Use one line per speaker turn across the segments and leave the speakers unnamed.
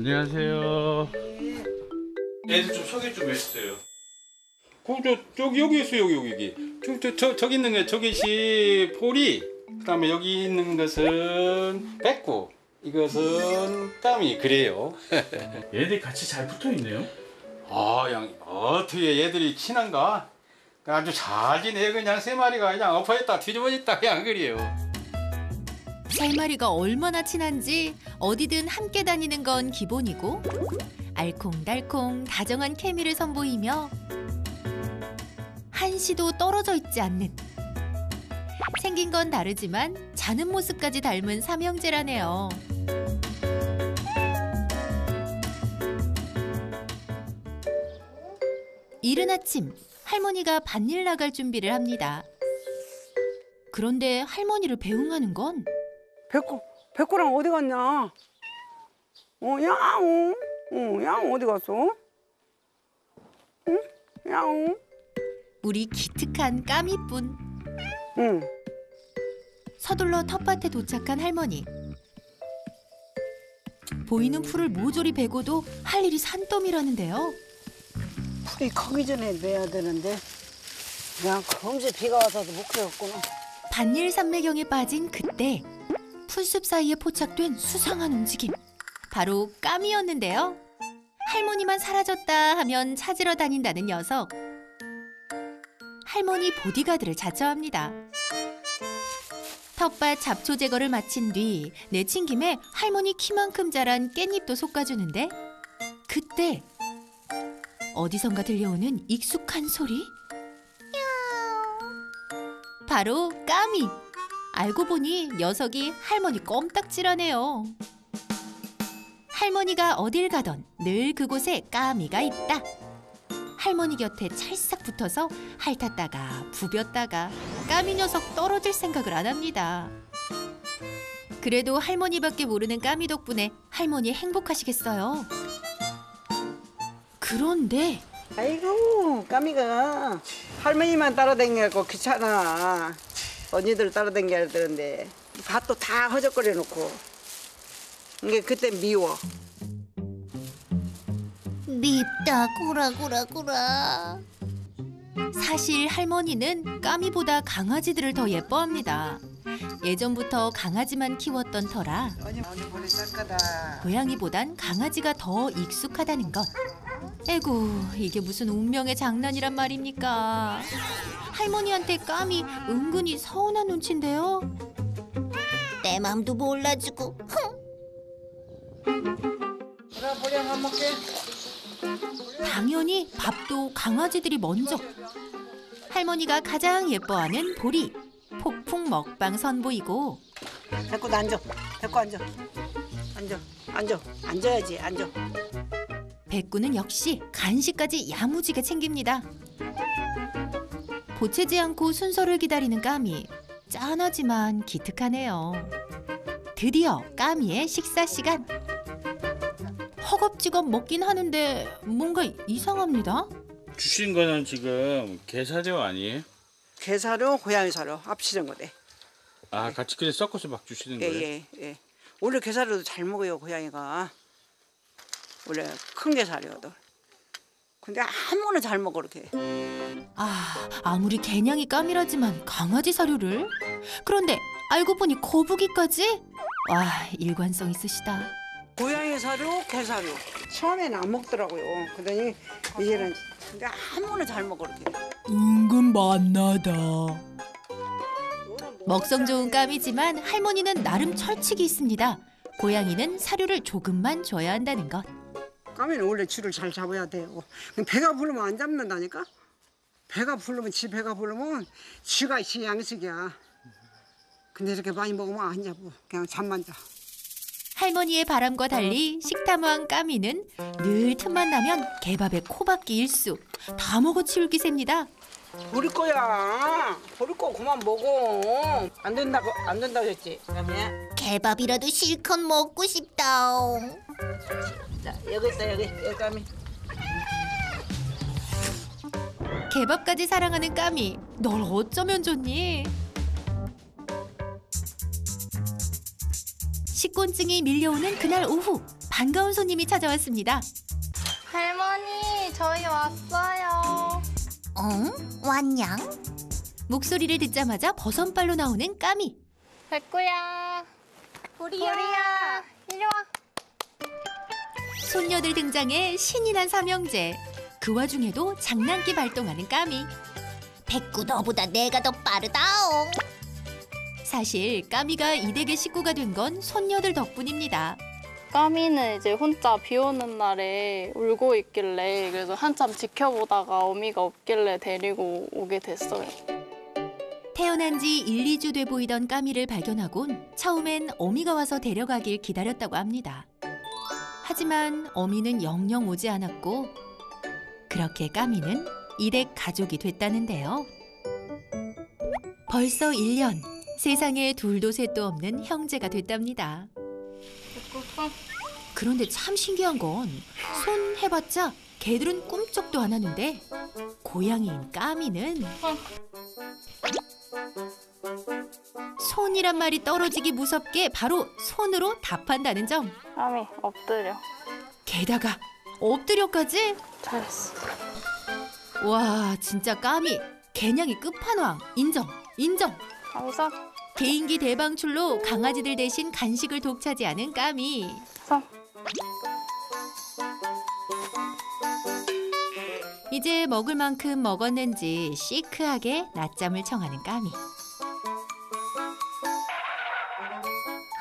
안녕하세요. 애들 좀 소개 좀 해주세요. 저기 여기 있어요. 여기. 저기 있는 게 저기시 포리. 그다음에 여기 있는 것은 백구. 이것은 까미. 그래요.
얘들이 같이 잘 붙어 있네요.
어떻게 얘들이 친한가? 아주 잘 지내. 그냥 세 마리가 그냥 엎어졌다 뒤집어졌다 그냥 그래요.
세 마리가 얼마나 친한지 어디든 함께 다니는 건 기본이고 알콩달콩 다정한 케미를 선보이며 한시도 떨어져 있지 않는 생긴 건 다르지만 자는 모습까지 닮은 삼형제라네요. 이른 아침 할머니가 밭일 나갈 준비를 합니다. 그런데 할머니를 배웅하는 건
백구랑 어디 갔냐? 야옹. 야옹 어디 갔어? 응? 야옹.
우리 기특한 까미뿐.
응.
서둘러 텃밭에 도착한 할머니. 보이는 풀을 모조리 베고도 할 일이 산더미라는데요.
풀이 커기 전에 내야 되는데 그냥 금세 비가 와서도 못 cre었구나.
밭일 삼매경에 빠진 그때 풀숲 사이에 포착된 수상한 움직임. 바로 까미였는데요. 할머니만 사라졌다 하면 찾으러 다닌다는 녀석. 할머니 보디가드를 자처합니다. 텃밭 잡초 제거를 마친 뒤 내친 김에 할머니 키만큼 자란 깻잎도 솎아주는데 그때 어디선가 들려오는 익숙한 소리? 바로 까미! 알고 보니 녀석이 할머니 껌딱지라네요. 할머니가 어딜 가던 늘 그곳에 까미가 있다. 할머니 곁에 찰싹 붙어서 핥았다가 부볐다가 까미 녀석 떨어질 생각을 안 합니다. 그래도 할머니밖에 모르는 까미 덕분에 할머니 행복하시겠어요. 그런데
아이고 까미가 할머니만 따라다니고 귀찮아. 언니들 따라다녀야 되는데 밭도 다 허적거려 놓고 이게 그때 미워.
밉다 구라구라구라. 사실 할머니는 까미보다 강아지들을 더 예뻐합니다. 예전부터 강아지만 키웠던 터라 고양이보단 강아지가 더 익숙하다는 것. 에구, 이게 무슨 운명의 장난이란 말입니까? 할머니한테 까미 은근히 서운한 눈치인데요. 내 맘도 몰라주고.
그래 보령 안 먹게.
당연히 밥도 강아지들이 먼저. 할머니가 가장 예뻐하는 보리. 폭풍 먹방 선보이고.
백구도 앉아. 백구 앉아. 앉아야지. 앉아.
백구는 역시 간식까지 야무지게 챙깁니다. 보채지 않고 순서를 기다리는 까미. 짠하지만 기특하네요. 드디어 까미의 식사 시간. 허겁지겁 먹긴 하는데 뭔가 이상합니다.
주신 거는 지금 게사료 아니에요?
게사료, 고양이 사료 합치는 거네.
같이 그래 섞어서 막 주시는 거예요?
예. 원래 게사료도 잘 먹어요 고양이가. 원래 큰 게사료도. 근데 아무나 잘 먹어 이렇게.
아무리 개냥이 까미라지만 강아지 사료를? 그런데 알고 보니 거북이까지? 와, 일관성 있으시다.
고양이 사료, 게사료. 처음에는 안 먹더라고요. 그러더니 이제는 근데 아무나 잘 먹어 이렇게.
은근 맛나다. 먹성 좋은 까미지만 할머니는 나름 철칙이 있습니다. 고양이는 사료를 조금만 줘야 한다는 것.
까미는 원래 줄을 잘 잡아야 돼요. 배가 부르면 안 잡는다니까? 배가 부르면 쥐가 지 양식이야. 근데 이렇게 많이 먹으면 안 잡아. 그냥 잠만 자.
할머니의 바람과 달리 식탐왕 까미는 늘 틈만 나면 개밥에 코박기 일수. 다 먹어치울 기세입니다.
버릴 거야. 버릴 거 그만 먹어. 안 된다고 했지. 그다음에
개밥이라도 실컷 먹고 싶다.
자 여기 있다 여기 까미.
개밥까지 사랑하는 까미. 널 어쩌면 좋니? 식곤증이 밀려오는 그날 오후 반가운 손님이 찾아왔습니다.
할머니, 저희 왔어요.
왔냥? 목소리를 듣자마자 버선발로 나오는 까미.
백구야. 보리야. 이리 와.
손녀들 등장에 신이 난 삼형제. 그 와중에도 장난기 발동하는 까미.
백구 너보다 내가 더 빠르다옹.
사실 까미가 이 댁의 식구가 된 건 손녀들 덕분입니다.
까미는 이제 혼자 비 오는 날에 울고 있길래 그래서 한참 지켜보다가 어미가 없길래 데리고 오게 됐어요.
태어난 지 1, 2주 돼 보이던 까미를 발견하곤 처음엔 어미가 와서 데려가길 기다렸다고 합니다. 하지만 어미는 영영 오지 않았고 그렇게 까미는 이 댁 가족이 됐다는데요. 벌써 1년, 세상에 둘도 셋도 없는 형제가 됐답니다. 그런데 참 신기한 건 손 해봤자 개들은 꿈쩍도 안 하는데 고양이인 까미는 손이란 말이 떨어지기 무섭게 바로 손으로 답한다는 점.
까미, 엎드려.
게다가 엎드려까지?
잘했어.
와, 진짜 까미 개냥이 끝판왕. 인정.
감사.
개인기 대방출로 강아지들 대신 간식을 독차지하는 까미. 이제 먹을 만큼 먹었는지 시크하게 낮잠을 청하는 까미.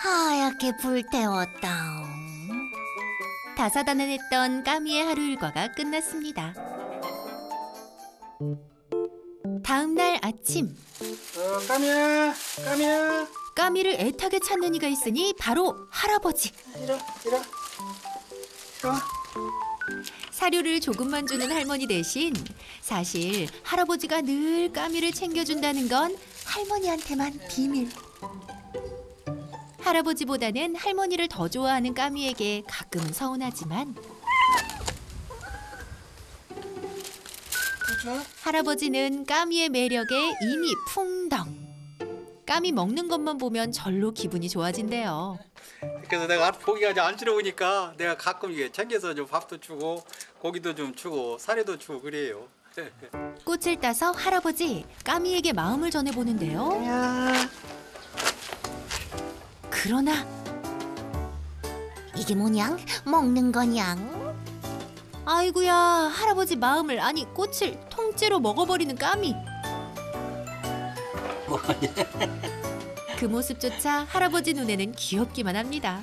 하얗게 불태웠다.
다사다난했던 까미의 하루 일과가 끝났습니다. 다음 날 아침,
까미야.
까미를 애타게 찾는 이가 있으니 바로 할아버지.
이리 와.
사료를 조금만 주는 할머니 대신 사실 할아버지가 늘 까미를 챙겨준다는 건 할머니한테만 비밀. 할아버지보다는 할머니를 더 좋아하는 까미에게 가끔은 서운하지만 할아버지는 까미의 매력에 이미 풍덩. 까미 먹는 것만 보면 절로 기분이 좋아진대요.
그래서 내가 보기가 안쓰러우니까 내가 가끔 이게 챙겨서 좀 밥도 주고 고기도 좀 주고 사료도 주고 그래요.
꽃을 따서 할아버지 까미에게 마음을 전해보는데요. 그러나
이게 뭐냥? 먹는 거냥?
아이고야, 할아버지 마음을 아니 꽃을 통째로 먹어버리는 까미. 그 모습조차 할아버지 눈에는 귀엽기만 합니다.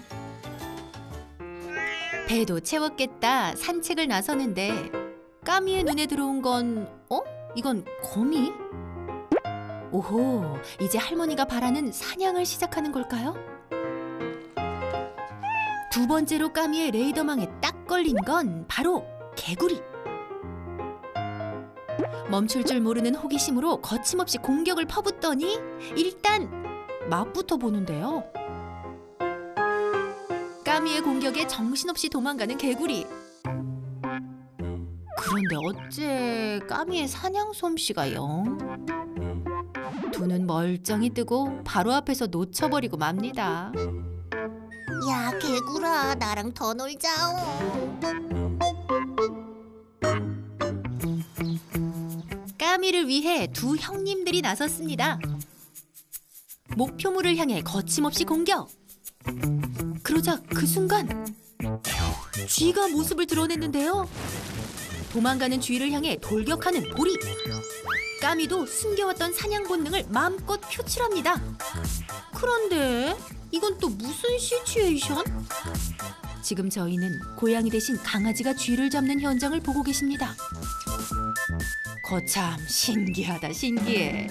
배도 채웠겠다 산책을 나서는데 까미의 눈에 들어온 건 이건 거미? 오호, 이제 할머니가 바라는 사냥을 시작하는 걸까요? 두 번째로 까미의 레이더망에 딱 걸린 건 바로 개구리. 멈출 줄 모르는 호기심으로 거침없이 공격을 퍼붓더니 일단 맛부터 보는데요. 까미의 공격에 정신없이 도망가는 개구리. 그런데 어째 까미의 사냥 솜씨가 영? 두 눈 멀쩡히 뜨고 바로 앞에서 놓쳐버리고 맙니다.
야 개구라 나랑 더 놀자옹.
까미를 위해 두 형님들이 나섰습니다. 목표물을 향해 거침없이 공격. 그러자 그 순간 쥐가 모습을 드러냈는데요. 도망가는 쥐를 향해 돌격하는 보리. 까미도 숨겨왔던 사냥 본능을 마음껏 표출합니다. 그런데 이건 또 무슨 시츄에이션? 지금 저희는 고양이 대신 강아지가 쥐를 잡는 현장을 보고 계십니다. 거참 신기하다 신기해.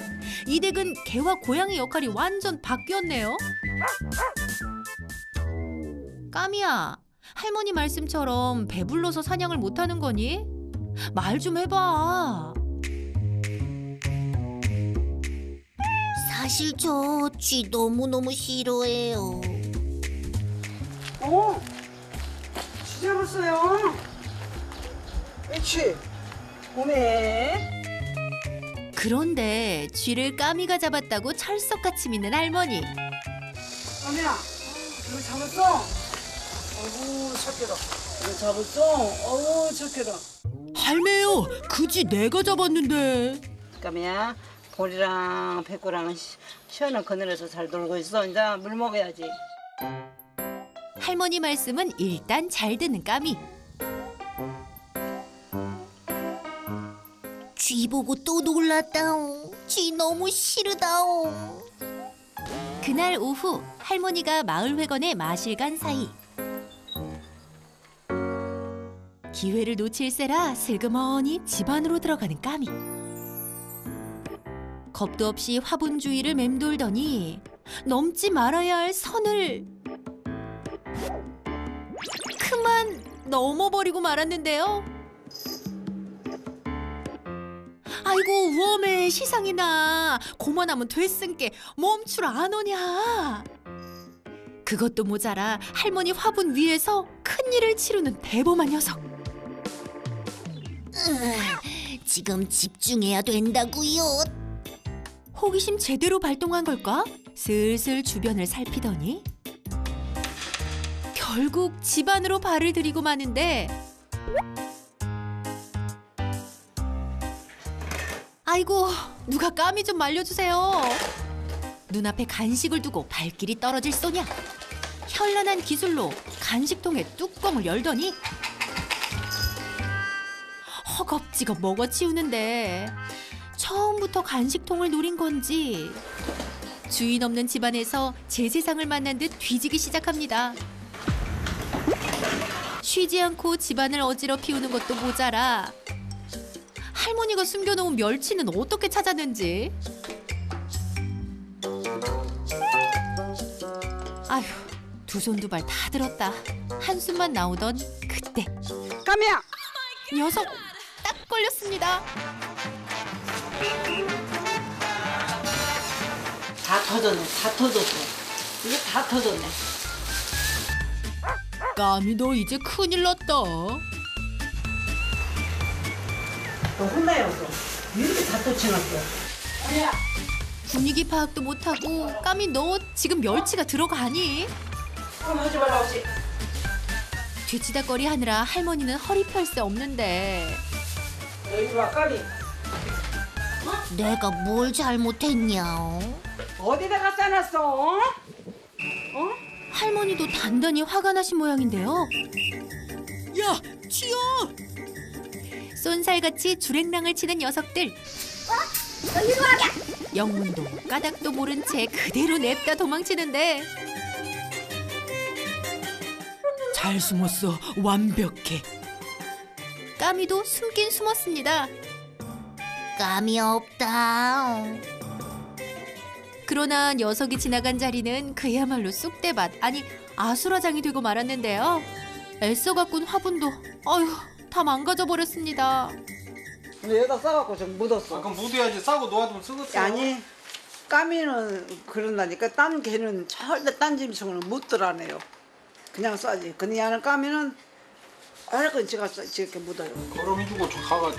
이 댁은 개와 고양이 역할이 완전 바뀌었네요. 까미야, 할머니 말씀처럼 배불러서 사냥을 못하는 거니? 말 좀 해봐.
사실 저 쥐 너무너무 싫어해요.
쥐 잡았어요. 그렇지. 오메.
그런데 쥐를 까미가 잡았다고 철석같이 믿는 할머니.
까미야, 이거 잡았어? 어우 착해라. 이거 잡았어? 어우 착해라.
할매요, 그지 내가 잡았는데.
까미야, 볼이랑 백구랑 시원한 그늘에서 잘 놀고 있어. 이제 물 먹어야지.
할머니 말씀은 일단 잘 듣는 까미.
쥐 보고 또 놀랐다옹. 쥐 너무 싫으다옹.
그날 오후 할머니가 마을회관에 마실 간 사이 기회를 놓칠세라 슬그머니 집 안으로 들어가는 까미. 겁도 없이 화분 주위를 맴돌더니 넘지 말아야 할 선을 그만 넘어버리고 말았는데요. 아이고 우엄해 시상이나 고만하면 됐은께 멈출 안 오냐. 그것도 모자라 할머니 화분 위에서 큰일을 치르는 대범한 녀석.
지금 집중해야 된다고요.
호기심 제대로 발동한 걸까? 슬슬 주변을 살피더니 결국 집 안으로 발을 들이고 마는데 아이고 누가 까미 좀 말려주세요. 눈앞에 간식을 두고 발길이 떨어질 소냐. 현란한 기술로 간식통의 뚜껑을 열더니 허겁지겁 먹어치우는데 처음부터 간식통을 노린 건지 주인 없는 집안에서 제 세상을 만난 듯 뒤지기 시작합니다. 쉬지 않고 집안을 어지럽히우는 것도 모자라 할머니가 숨겨놓은 멸치는 어떻게 찾았는지. 아휴, 두 손 두 발 다 들었다. 한숨만 나오던 그때
까미야.
녀석 딱 걸렸습니다.
다 터졌네. 다 터졌어. 이게 다 터졌네.
까미 너 이제 큰일 났다.
너 혼나였어. 이렇게 다 터치났어. 까미야.
분위기 파악도 못하고 까미 너 지금 멸치가 들어가니?
그럼 하지 말라고 하지.
뒤치다거리 하느라 할머니는 허리 펼 새 없는데
너 이리 와 까미.
내가 뭘 잘못했냐?
어디다가 싸놨어?
할머니도 단단히 화가 나신 모양인데요. 야, 튀어! 쏜살같이 주랭랑을 치는 녀석들. 영문도 까닭도 모른 채 그대로 냅다 도망치는데 잘 숨었어, 완벽해. 까미도 숨긴 숨었습니다.
감이 없다.
그러나 녀석이 지나간 자리는 그야말로 쑥대밭, 아니 아수라장이 되고 말았는데요. 애써 가꾼 화분도 어휴 다 망가져 버렸습니다.
근데 여기다 싸갖고 좀 묻었어.
그럼 묻어야지. 싸고 놓아두면 썩었어.
아니 까미는 그런다니까. 딴 개는 절대 딴 짐승은 묻더라네요. 그냥 싸지. 근데 얘는 까미는 얼른 지가 이렇게 묻어요.
거름해주고 가가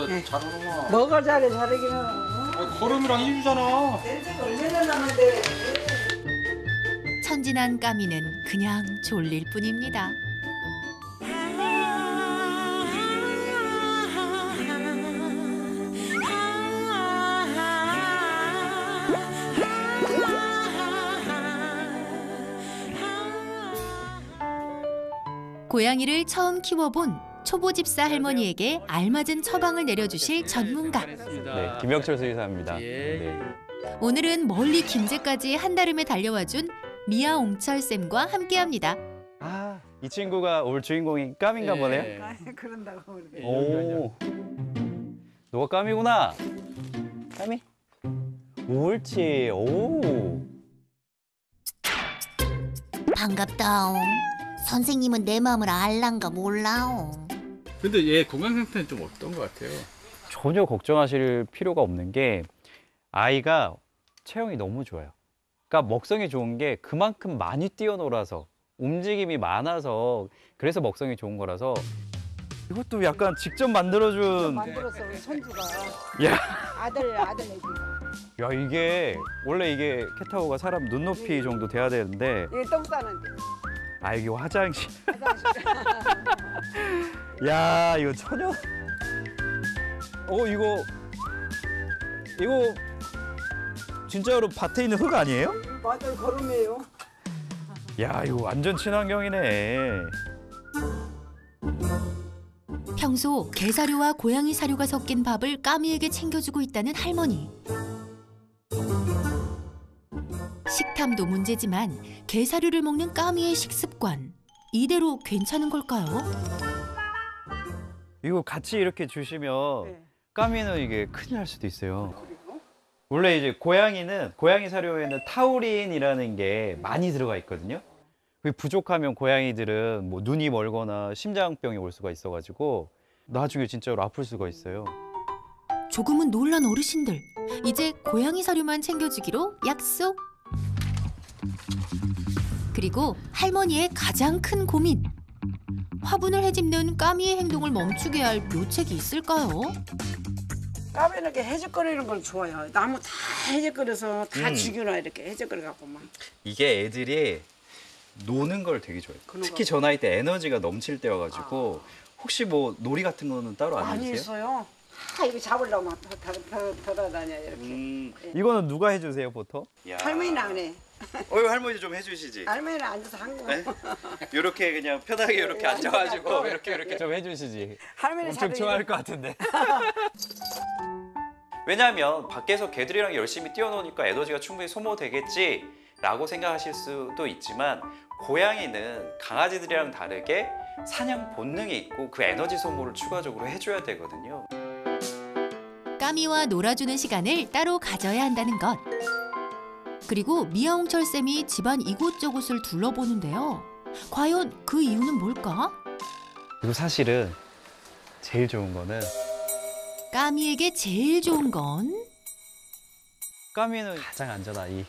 네.
잘하는구나.
먹을 자리 자르기는
거름이랑 해주잖아.
냄새가 얼마나 나는데.
천진한 까미는 그냥 졸릴 뿐입니다. 고양이를 처음 키워본 초보집사 할머니에게 알맞은 처방을 내려주실 전문가.
네, 김영철 수의사입니다.
예.
네.
오늘은 멀리 김제까지 한달음에 달려와준 미아 옹철쌤과 함께합니다.
아, 이 친구가 올 주인공이 까미인가 보네요.
아니 그런다고 그러게.
오, 너가 까미구나. 까미? 옳지. 오.
반갑다옹. 선생님은 내 마음을 알란가 몰라옹.
근데 얘 건강 상태는 좀 어떤 것 같아요?
전혀 걱정하실 필요가 없는 게 아이가 체형이 너무 좋아요. 그러니까 먹성이 좋은 게 그만큼 많이 뛰어놀아서 움직임이 많아서 그래서 먹성이 좋은 거라서 이것도 약간 직접 만들어준
만들었어 우리 손주가.
야.
아들 애기.
야, 이게 원래 이게 캣타워가 사람 눈높이 정도 돼야 되는데
이게 똥 싸는데.
아 여기 화장실. 야 이거 천연. 이거 진짜로 밭에 있는 흙 아니에요?
맞아요, 거름이에요.
야 이거 완전 친환경이네.
평소 개사료와 고양이 사료가 섞인 밥을 까미에게 챙겨주고 있다는 할머니. 식탐도 문제지만 개사료를 먹는 까미의 식습관. 이대로 괜찮은 걸까요?
이거 같이 이렇게 주시면
네.
까미는 이게 큰일 날 수도 있어요. 원래 이제 고양이 사료에는 타우린이라는 게 많이 들어가 있거든요. 그게 부족하면 고양이들은 뭐 눈이 멀거나 심장병이 올 수가 있어가지고 나중에 진짜로 아플 수가 있어요.
조금은 놀란 어르신들. 이제 고양이 사료만 챙겨주기로 약속. 그리고 할머니의 가장 큰 고민. 화분을 헤집는 까미의 행동을 멈추게 할 묘책이 있을까요?
까미 이렇게 해적거리는 건 좋아요. 나무 다 해적거려서 다 죽여놔 이렇게 해적거려 막.
이게 애들이 노는 걸 되게 좋아해요. 특히 저 나이 때 에너지가 넘칠 때여가지고 혹시 뭐 놀이 같은 거는 따로 안
많이
해주세요?
있어요. 이거 잡으려면 돌아다녀 이렇게.
이거는 누가 해주세요 보통?
할머니는 안 해.
할머니 좀 해주시지.
할머니는 앉아서 한 거.
이렇게 그냥 편하게 이렇게 앉아가지고 이렇게 좀 해주시지.
할머니
엄청 좋아할 것 같은데. 왜냐하면 밖에서 개들이랑 열심히 뛰어노니까 에너지가 충분히 소모되겠지라고 생각하실 수도 있지만 고양이는 강아지들이랑 다르게 사냥 본능이 있고 그 에너지 소모를 추가적으로 해줘야 되거든요.
까미와 놀아주는 시간을 따로 가져야 한다는 것. 그리고 미아홍철 쌤이 집안 이곳저곳을 둘러보는데요. 과연 그 이유는 뭘까?
그리고 사실은 제일 좋은 거는
까미에게 제일 좋은 건
까미는 가장 안전한 이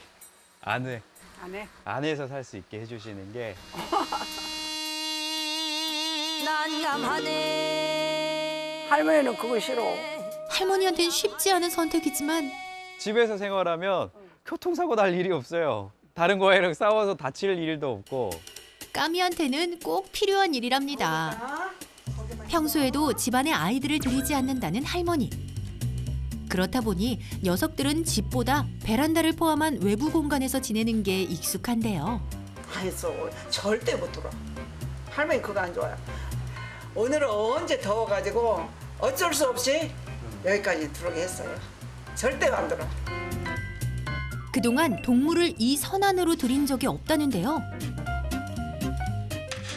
안 해.
안에서 살 수 있게 해주시는 게
할머니는 그거 싫어.
할머니한텐 쉽지 않은 선택이지만
집에서 생활하면 교통사고 날 일이 없어요. 다른 고양이랑 싸워서 다칠 일도 없고.
까미한테는 꼭 필요한 일이랍니다. 평소에도 집안에 아이들을 들이지 않는다는 할머니. 그렇다 보니 녀석들은 집보다 베란다를 포함한 외부 공간에서 지내는 게 익숙한데요.
알았어. 절대 못 들어. 할머니 그거 안 좋아요. 오늘은 언제 더워가지고 어쩔 수 없이 여기까지 들어오게 했어요. 절대 안 들어.
그동안 동물을 이 선안으로 들인 적이 없다는데요.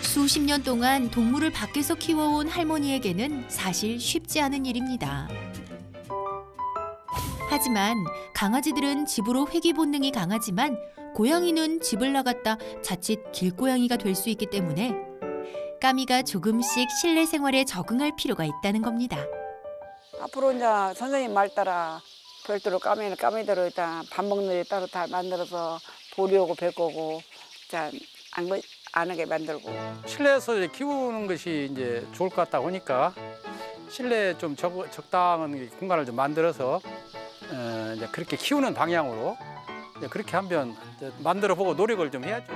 수십 년 동안 동물을 밖에서 키워온 할머니에게는 사실 쉽지 않은 일입니다. 하지만 강아지들은 집으로 회귀 본능이 강하지만 고양이는 집을 나갔다 자칫 길고양이가 될 수 있기 때문에 까미가 조금씩 실내 생활에 적응할 필요가 있다는 겁니다.
앞으로 이제 선생님 말 따라 별도로 까미대로 일단 밥 먹는 데 따로 다 만들어서 보리 오고 배 거고 안 하게 만들고.
실내에서 이제 키우는 것이 이제 좋을 것 같다 보니까 실내에 좀 적당한 공간을 좀 만들어서 이제 그렇게 키우는 방향으로 이제 그렇게 한번 이제 만들어 보고 노력을 좀 해야죠.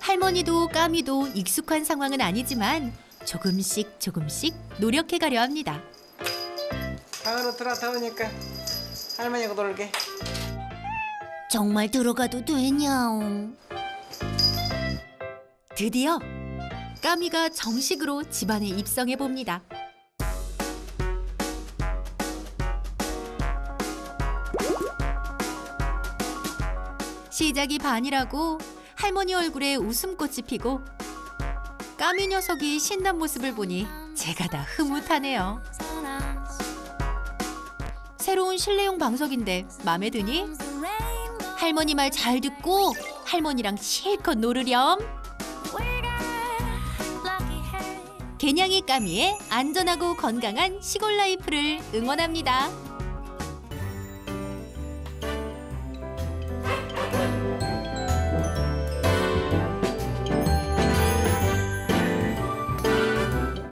할머니도 까미도 익숙한 상황은 아니지만 조금씩 노력해 가려 합니다.
방으로 들어오니까 할머니가 놀게.
정말 들어가도 되냐옹.
드디어 까미가 정식으로 집안에 입성해 봅니다. 시작이 반이라고 할머니 얼굴에 웃음꽃이 피고 까미 녀석이 신난 모습을 보니 제가 다 흐뭇하네요. 새로운 실내용 방석인데 마음에 드니? 할머니 말 잘 듣고 할머니랑 실컷 놀으렴. 개냥이 까미의 안전하고 건강한 시골 라이프를 응원합니다.